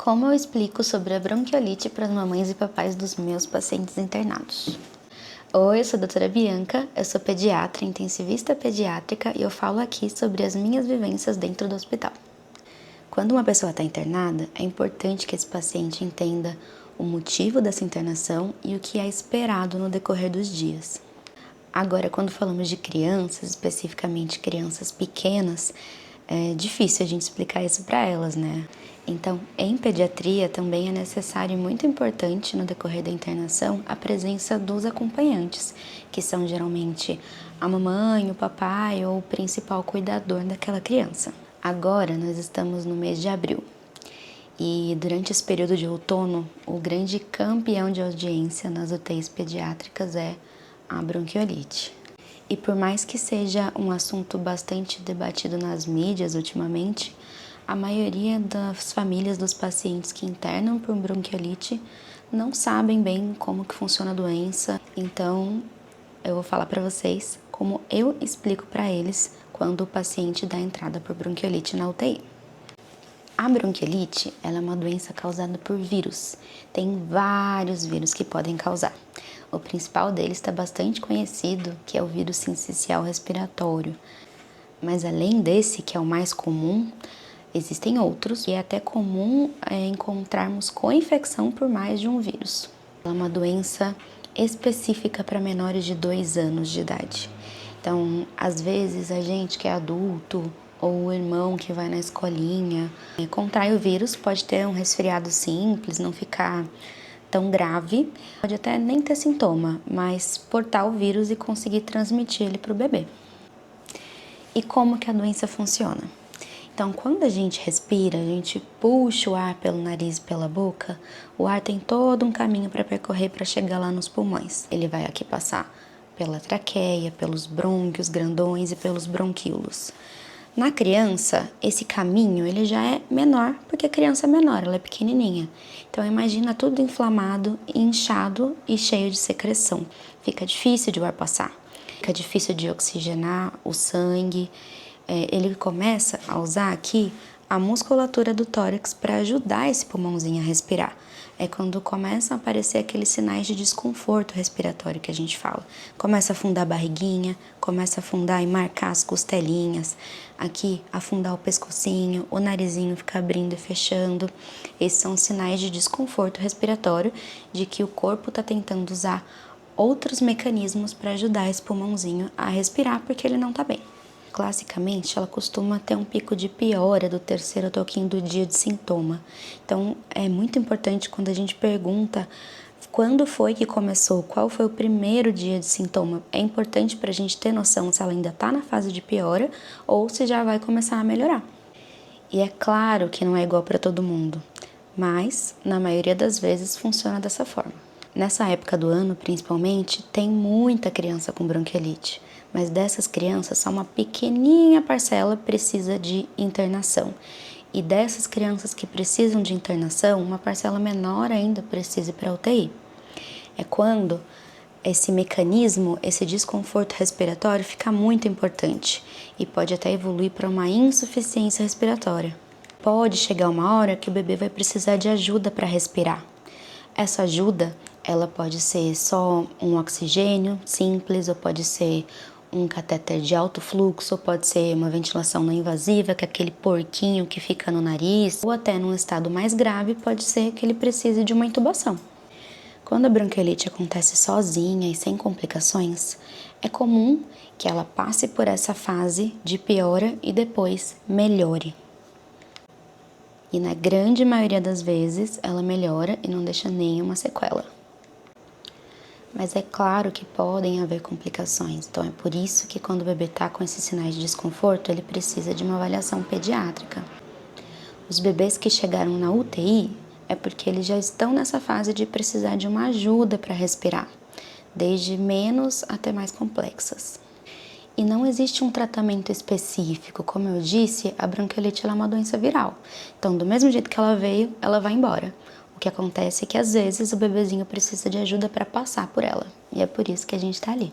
Como eu explico sobre a bronquiolite para as mamães e papais dos meus pacientes internados? Oi, eu sou a doutora Bianca, eu sou pediatra, intensivista pediátrica e eu falo aqui sobre as minhas vivências dentro do hospital. Quando uma pessoa está internada, é importante que esse paciente entenda o motivo dessa internação e o que é esperado no decorrer dos dias. Agora, quando falamos de crianças, especificamente crianças pequenas, é difícil a gente explicar isso para elas, né? Então, em pediatria também é necessário e muito importante no decorrer da internação a presença dos acompanhantes, que são geralmente a mamãe, o papai ou o principal cuidador daquela criança. Agora nós estamos no mês de abril e durante esse período de outono, o grande campeão de audiência nas UTIs pediátricas é a bronquiolite. E por mais que seja um assunto bastante debatido nas mídias ultimamente, a maioria das famílias dos pacientes que internam por bronquiolite não sabem bem como que funciona a doença. Então, eu vou falar para vocês como eu explico para eles quando o paciente dá entrada por bronquiolite na UTI. A bronquiolite, ela é uma doença causada por vírus. Tem vários vírus que podem causar. O principal deles está bastante conhecido, que é o vírus sincicial respiratório. Mas além desse, que é o mais comum, existem outros, e é até comum encontrarmos co-infecção por mais de um vírus. Ela é uma doença específica para menores de 2 anos de idade. Então, às vezes, a gente que é adulto, ou o irmão que vai na escolinha, contrai o vírus, pode ter um resfriado simples, não ficar tão grave, pode até nem ter sintoma, mas portar o vírus e conseguir transmitir ele para o bebê. E como que a doença funciona? Então, quando a gente respira, a gente puxa o ar pelo nariz e pela boca, o ar tem todo um caminho para percorrer para chegar lá nos pulmões. Ele vai aqui passar pela traqueia, pelos brônquios grandões e pelos bronquíolos. Na criança, esse caminho ele já é menor, porque a criança é menor, ela é pequenininha. Então, imagina tudo inflamado, inchado e cheio de secreção. Fica difícil de o ar passar, fica difícil de oxigenar o sangue. Ele começa a usar aqui a musculatura do tórax para ajudar esse pulmãozinho a respirar. É quando começam a aparecer aqueles sinais de desconforto respiratório que a gente fala. Começa a afundar a barriguinha, começa a afundar e marcar as costelinhas. Aqui, afundar o pescocinho, o narizinho fica abrindo e fechando. Esses são sinais de desconforto respiratório, de que o corpo está tentando usar outros mecanismos para ajudar esse pulmãozinho a respirar, porque ele não está bem. Classicamente, ela costuma ter um pico de piora do 3º até o 5º dia de sintoma. Então, é muito importante quando a gente pergunta quando foi que começou, qual foi o primeiro dia de sintoma. É importante para a gente ter noção se ela ainda está na fase de piora ou se já vai começar a melhorar. E é claro que não é igual para todo mundo, mas na maioria das vezes funciona dessa forma. Nessa época do ano, principalmente, tem muita criança com bronquiolite, mas dessas crianças, só uma pequenininha parcela precisa de internação. E dessas crianças que precisam de internação, uma parcela menor ainda precisa ir para a UTI. É quando esse mecanismo, esse desconforto respiratório fica muito importante e pode até evoluir para uma insuficiência respiratória. Pode chegar uma hora que o bebê vai precisar de ajuda para respirar. Essa ajuda, ela pode ser só um oxigênio simples, ou pode ser um catéter de alto fluxo, ou pode ser uma ventilação não invasiva, que é aquele porquinho que fica no nariz, ou até num estado mais grave, pode ser que ele precise de uma intubação. Quando a bronquiolite acontece sozinha e sem complicações, é comum que ela passe por essa fase de piora e depois melhore. E na grande maioria das vezes, ela melhora e não deixa nenhuma sequela. Mas é claro que podem haver complicações, então é por isso que quando o bebê está com esses sinais de desconforto, ele precisa de uma avaliação pediátrica. Os bebês que chegaram na UTI é porque eles já estão nessa fase de precisar de uma ajuda para respirar, desde menos até mais complexas. E não existe um tratamento específico. Como eu disse, a bronquiolite é uma doença viral. Então, do mesmo jeito que ela veio, ela vai embora. O que acontece é que, às vezes, o bebezinho precisa de ajuda para passar por ela. E é por isso que a gente está ali.